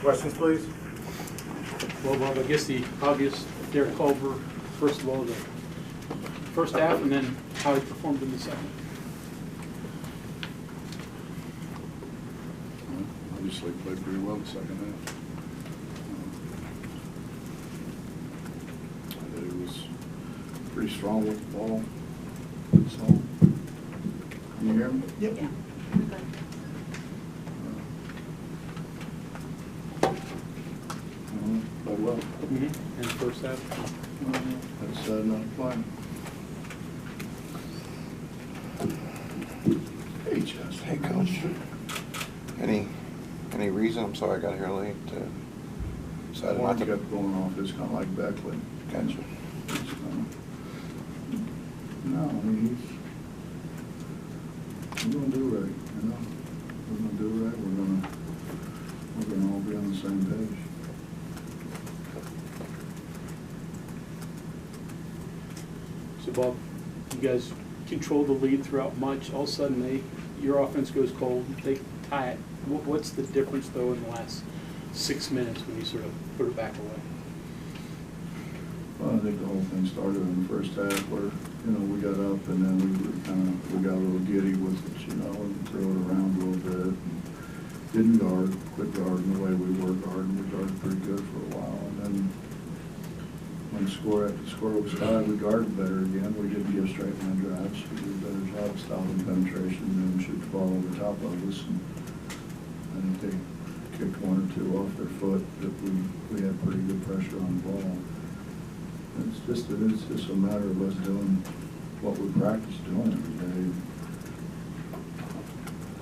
Questions, please? Well, Bob, I guess the obvious, Derek Culver, first of all, the first half, and then how he performed in the second. Obviously played pretty well the second half. I thought he was pretty strong with the ball. So, can you hear me? Yep. Yeah. Played well. And the first half. That's not fun. Hey, Chester. Hey, Coach. Any reason? I'm sorry I got here late. Decided One not to. kept going off. It's kind of like Beckley. Gotcha. No, I mean, we're going to do right, you know. We're going to do right. We're going to all be on the same page. So, Bob, you guys control the lead throughout much. All of a sudden, your offense goes cold. They tie it. What's the difference, though, in the last 6 minutes when you sort of put it back away? Well, I think the whole thing started in the first half where, you know, we got up and then we got a little giddy with it, you know, and throw it around a little bit. And didn't guard, quit guarding the way we were guarding. We guarded pretty good for a while. And then when the score was high, we guarded better again. We didn't give straight line drives. We did a better job of stopping penetration and shoot the ball over top of us. And I think they kicked one or two off their foot that we had pretty good pressure on the ball. It's just a matter of us doing what we practice doing every day.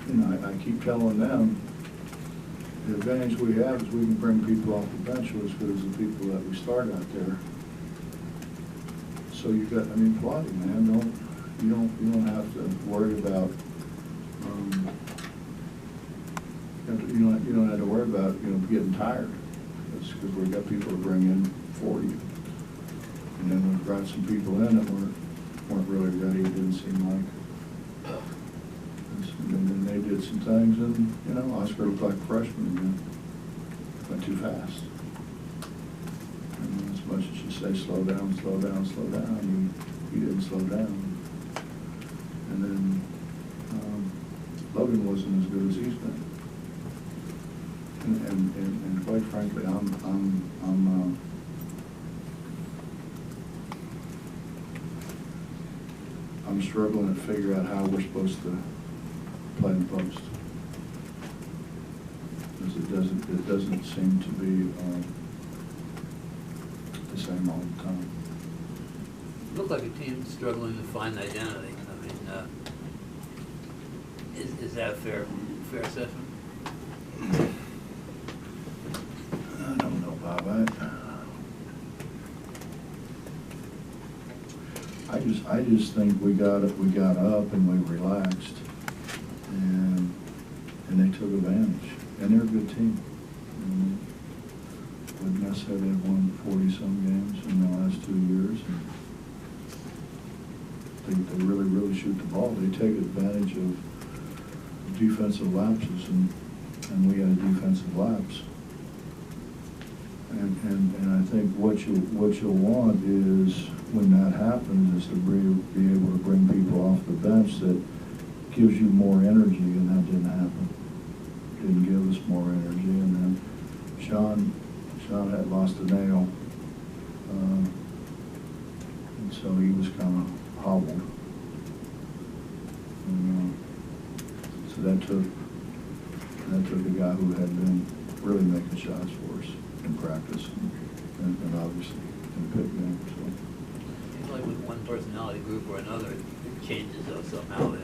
You know, I keep telling them the advantage we have is we can bring people off the bench who are as good as the people that we start out there. So you got, I mean, plotty, man. You don't have to worry about. You don't have to worry about, you know, getting tired. It's because we've got people to bring in for you. And then we've brought some people in that weren't really ready. It didn't seem like. And then they did some things, and you know, Oscar looked like a freshman again. Went too fast. And as much as you say, slow down, slow down, slow down, he didn't slow down. And then Logan wasn't as good as he's been. And quite frankly, I'm struggling to figure out how we're supposed to play in post. Because it doesn't seem to be the same all the time. It looked like a team struggling to find identity. I mean, is that a fair assessment? I don't know, Bob. I just think we got up and we relaxed, and they took advantage. And they're a good team. Like I said, they've won 40-some games in the last 2 years. And they really, really shoot the ball. They take advantage of defensive lapses, and we had a defensive lapse. And I think what you'll want is, when that happens, is to be able to bring people off the bench that gives you more energy, and that didn't happen. Didn't give us more energy, and then Sean had lost a nail, and so he was kind of hobbled. And, so that took a guy who had been really making shots for us in practice and obviously in the big game. So. Seems like with one personality group or another, it changes though somehow.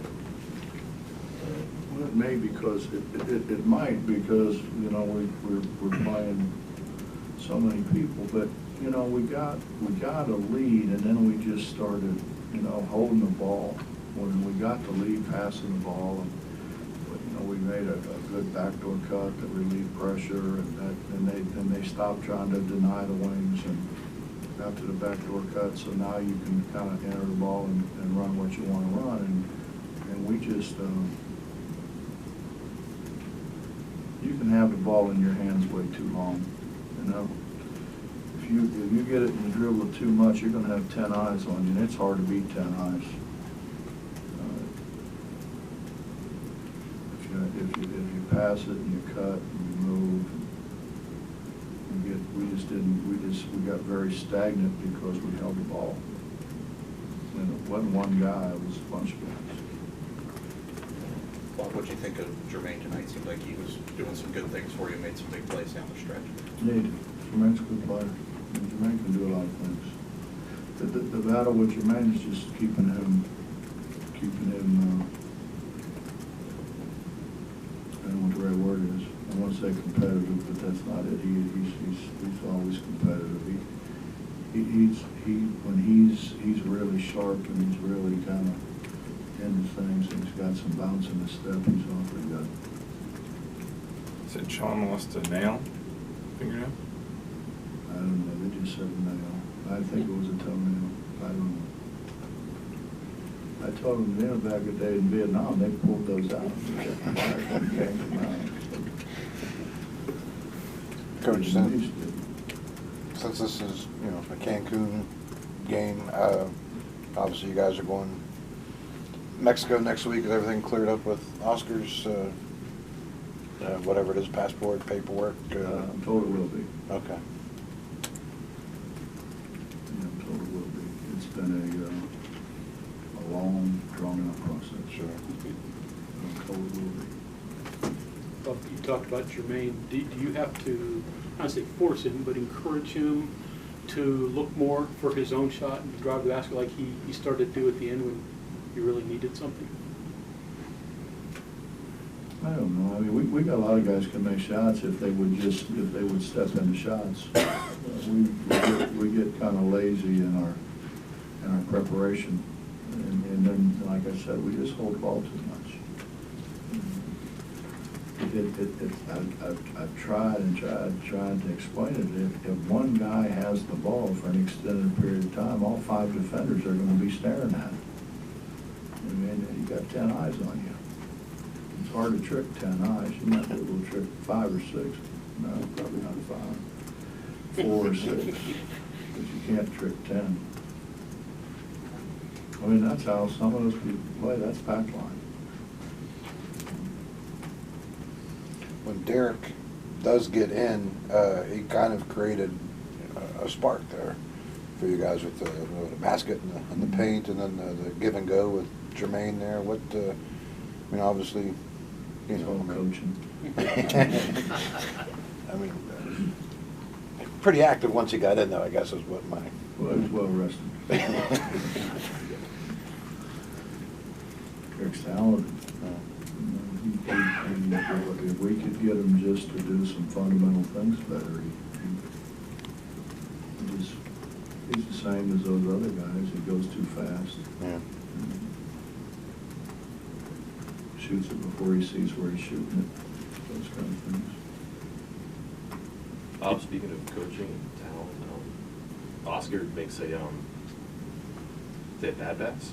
Well, it may, because it might, because you know we're playing so many people, but you know we got a lead, and then we just started holding the ball when we got the lead, passing the ball, and we made a good backdoor cut that relieved pressure, and they stopped trying to deny the wings and got to the backdoor cut. So now you can kind of enter the ball and run what you want to run, and we just you you can have the ball in your hands way too long, you know. If you get it and you dribble it too much, you're going to have 10 eyes on you, and it's hard to beat 10 eyes. If you pass it and you cut and you move, we got very stagnant because we held the ball. And it wasn't one guy, it was a bunch of guys. Bob, what'd you think of Jermaine tonight? Seemed like he was doing some good things for you, made some big plays down the stretch. Yeah, Jermaine's a good player. And Jermaine can do a lot of things. The battle with Jermaine is just keeping him, I don't know what the right word is. I want to say competitive, but that's not it. He's always competitive. When he's really sharp and he's really kind of into things, and he's got some bounce in his step, he's awfully good. Said Sean lost a nail, fingernail? I don't know, they just said a nail. I think it was a toenail. I don't know. I told them, back a day in Vietnam, they pulled those out. Coach, since this is, a Cancun game, obviously you guys are going Mexico next week. Is everything cleared up with Oscar's, whatever it is, passport, paperwork? I'm told it will be. Okay. Yeah, I'm told it will be. It's been a long, drawn-out process. Sure. I'm told it will be. Well, you talked about Jermaine. Do you have to, I don't say force him, but encourage him to look more for his own shot and drive the basket like he started to do at the end when he really needed something? I don't know. I mean, we got a lot of guys can make shots if they would step into shots. We get kind of lazy in our preparation, and then, like I said, we just hold the ball too much. I've tried to explain it. If one guy has the ball for an extended period of time, all 5 defenders are going to be staring at it. I mean, you got 10 eyes on you. It's hard to trick 10 eyes. You might be able to trick 5 or 6. No, probably not 5. 4 or 6. But you can't trick 10. I mean, that's how some of those people play. That's pack line. When Derek does get in, he kind of created a spark there for you guys with the basket and the paint, and then the give and go with Jermaine there. What, I mean, obviously, It's all coaching. I mean, pretty active once he got in, though, I guess is what my... Well, he was well rested. Eric's talented. If we could get him just to do some fundamental things better, he's the same as those other guys. He goes too fast. Yeah. Shoots it before he sees where he's shooting it. Those kind of things. Speaking of coaching and talent, Oscar makes they have bad bats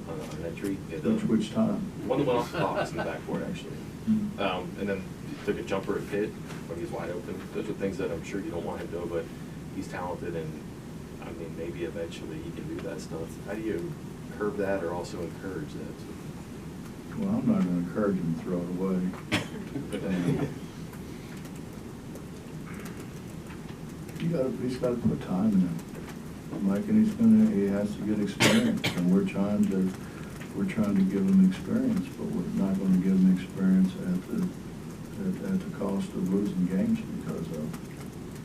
on entry. Which time? One went off the box in the backboard, actually. Mm-hmm. And then took a jumper at Pitt when he's wide open. Those are things that I'm sure you don't want him to do, but he's talented, and I mean, maybe eventually he can do that stuff. How do you curb that or also encourage that? Well, I'm not going to encourage him to throw it away. He's got to put time in it, Mike, and he has to get experience, and we're trying to give him experience, but we're not going to give him experience at the cost of losing games because of.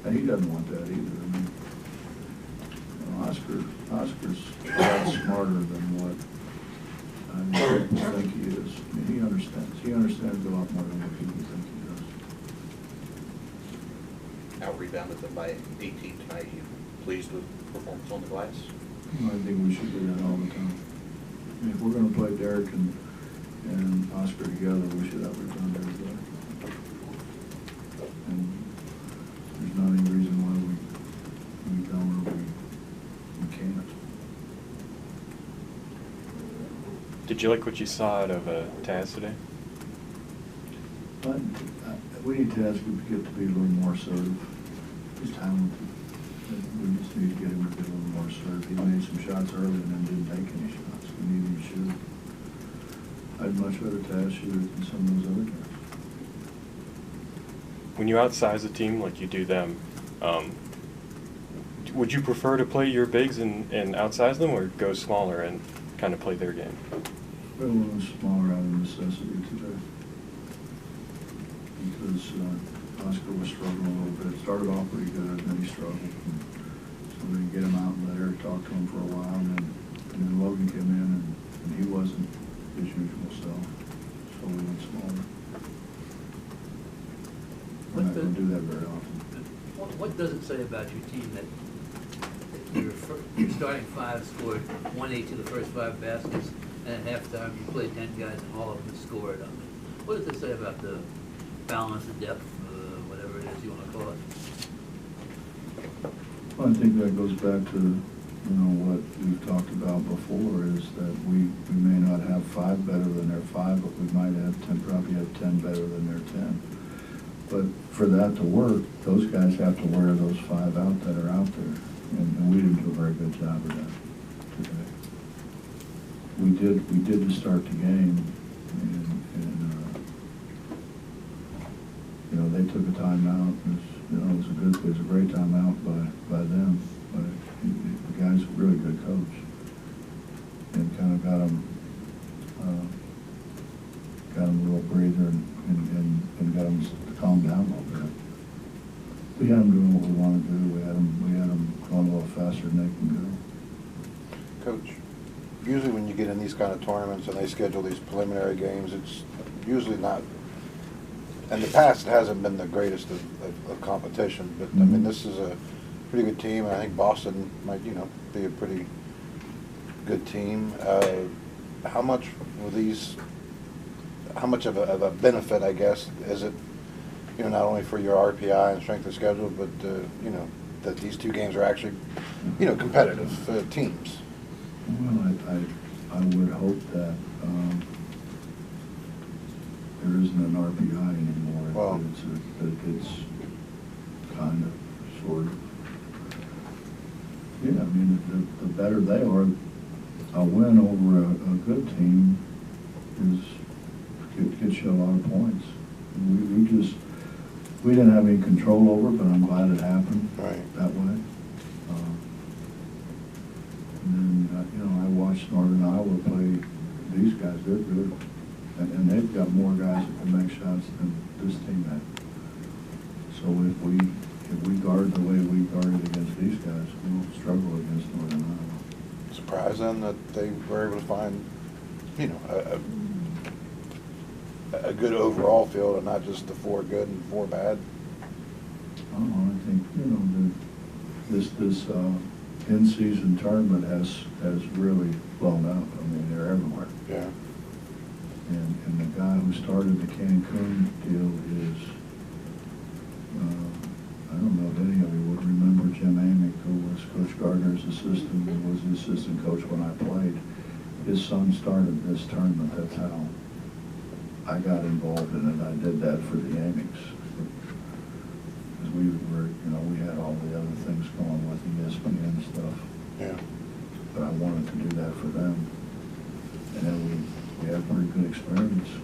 And he doesn't want that either. I mean, Oscar's a lot smarter than what people think he is. I mean, he understands. He understands a lot more than what people think he does. Out-rebounded them by 18 tonight. You pleased with performance on the glass? I think we should do that all the time. I mean, if we're going to play Derek and Oscar together, we should out-rebound every day. And there's not any reason why we don't or we can't. Did you like what you saw out of Taz today? But we need to ask him to get to be a little more assertive. He's talented. We just need to get him to be a little more assertive. He made some shots early and then didn't take any shots. We need him to shoot. I'd much rather Taz shoot than some of those other guys. When you outsize a team like you do them, would you prefer to play your bigs and outsize them, or go smaller and kind of play their game? We're a little smaller out of necessity today. Because Oscar was struggling a little bit. Started off pretty good, and then he struggled. And so we get him out and let Eric talk to him for a while, and then Logan came in, and he wasn't his usual self. So we went smaller. We're not going to do that very often. What does it say about your team that your starting five scored 1-8 to the first 5 baskets, and at halftime you played 10 guys and all of them scored? I mean, what does it say about the balance, the depth, whatever it is you want to call it? Well, I think that goes back to, what we've talked about before, is that we may not have 5 better than their 5, but we might have 10, probably have 10 better than their 10. But for that to work, those guys have to wear those 5 out that are out there. And we didn't do a very good job of that today. We did to start the game, and they took a timeout. It was a great timeout by them. But the guy's a really good coach, and kind of got him a little breather and got him to calm down a little bit. We had them doing what we want to do. We had them going a little faster than they can go. Coach, usually when you get in these kind of tournaments and they schedule these preliminary games, it's usually not, in the past it hasn't been the greatest of competition, but I mean, this is a pretty good team. I think Boston might, be a pretty good team. How much of a benefit, I guess, is it, not only for your RPI and strength of schedule, but, that these 2 games are actually, competitive teams? Well, I would hope that there isn't an RPI anymore. Well, It's kind of, sort of. Yeah, I mean, the better they are, a win over a good team gets you a lot of points. We didn't have any control over it, but I'm glad it happened that way. And then, I watched Northern Iowa play these guys. They're good. And they've got more guys that can make shots than this team had. So if we guard the way we guarded against these guys, we'll struggle against Northern Iowa. Surprised then that they were able to find, a good overall field and not just the 4 good and 4 bad. Oh, I think, this in-season tournament has really blown up. I mean, they're everywhere. Yeah. And the guy who started the Cancun deal is, I don't know if any of you would remember Jim Amick, who was Coach Gardner's assistant, who was the assistant coach when I played. His son started this tournament. That's how I got involved in it. I did that for the Amicks. Because we had all the other things going with ESPN stuff. Yeah. But I wanted to do that for them. And then we had pretty good experience. So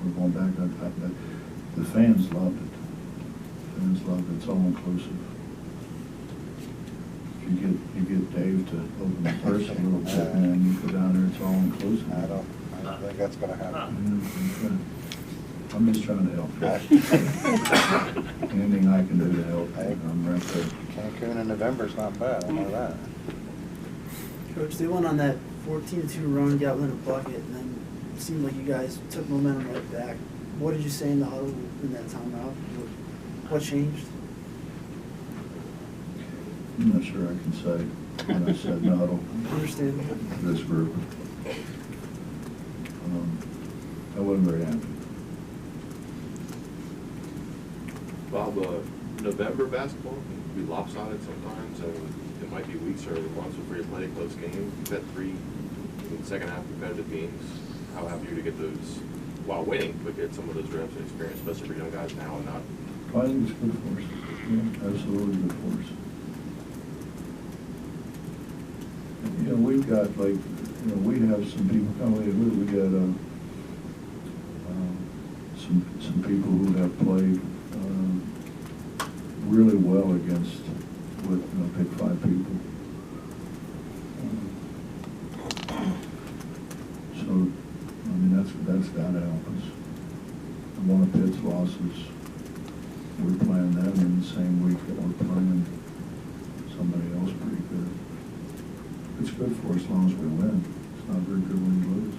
we're going back. The fans loved it. Fans loved it. It's all inclusive. If you get Dave to open the purse a little bit, and then you go down there, it's all inclusive. I don't think that's going to happen. I'm just trying to help. Anything I can do to help, I'm right there. Cancun in November is not bad. I know that. Coach, they went on that 14-2 run, got within a bucket, and then it seemed like you guys took momentum right back. What did you say in the huddle in that timeout? What changed? I'm not sure I can say when I said no. Understandable. This group. I wasn't very happy. Bob, November basketball can be lopsided sometimes, and it might be weeks or months before you play a close game. You've had 3 second half competitive games. how happy you to get those while winning, but get some of those reps and experience, especially for young guys now and not. I think it's good for us. Yeah, absolutely good for us. You know, we've got like, you know, we have some people, we got some people who have played really well against, with, you know, pick 5 people. So, I mean, that's gotta help us. And one of Pitt's losses, we're playing them in the same week that we're playing somebody else pretty good. It's good for us as long as we win. It's not very good when you lose.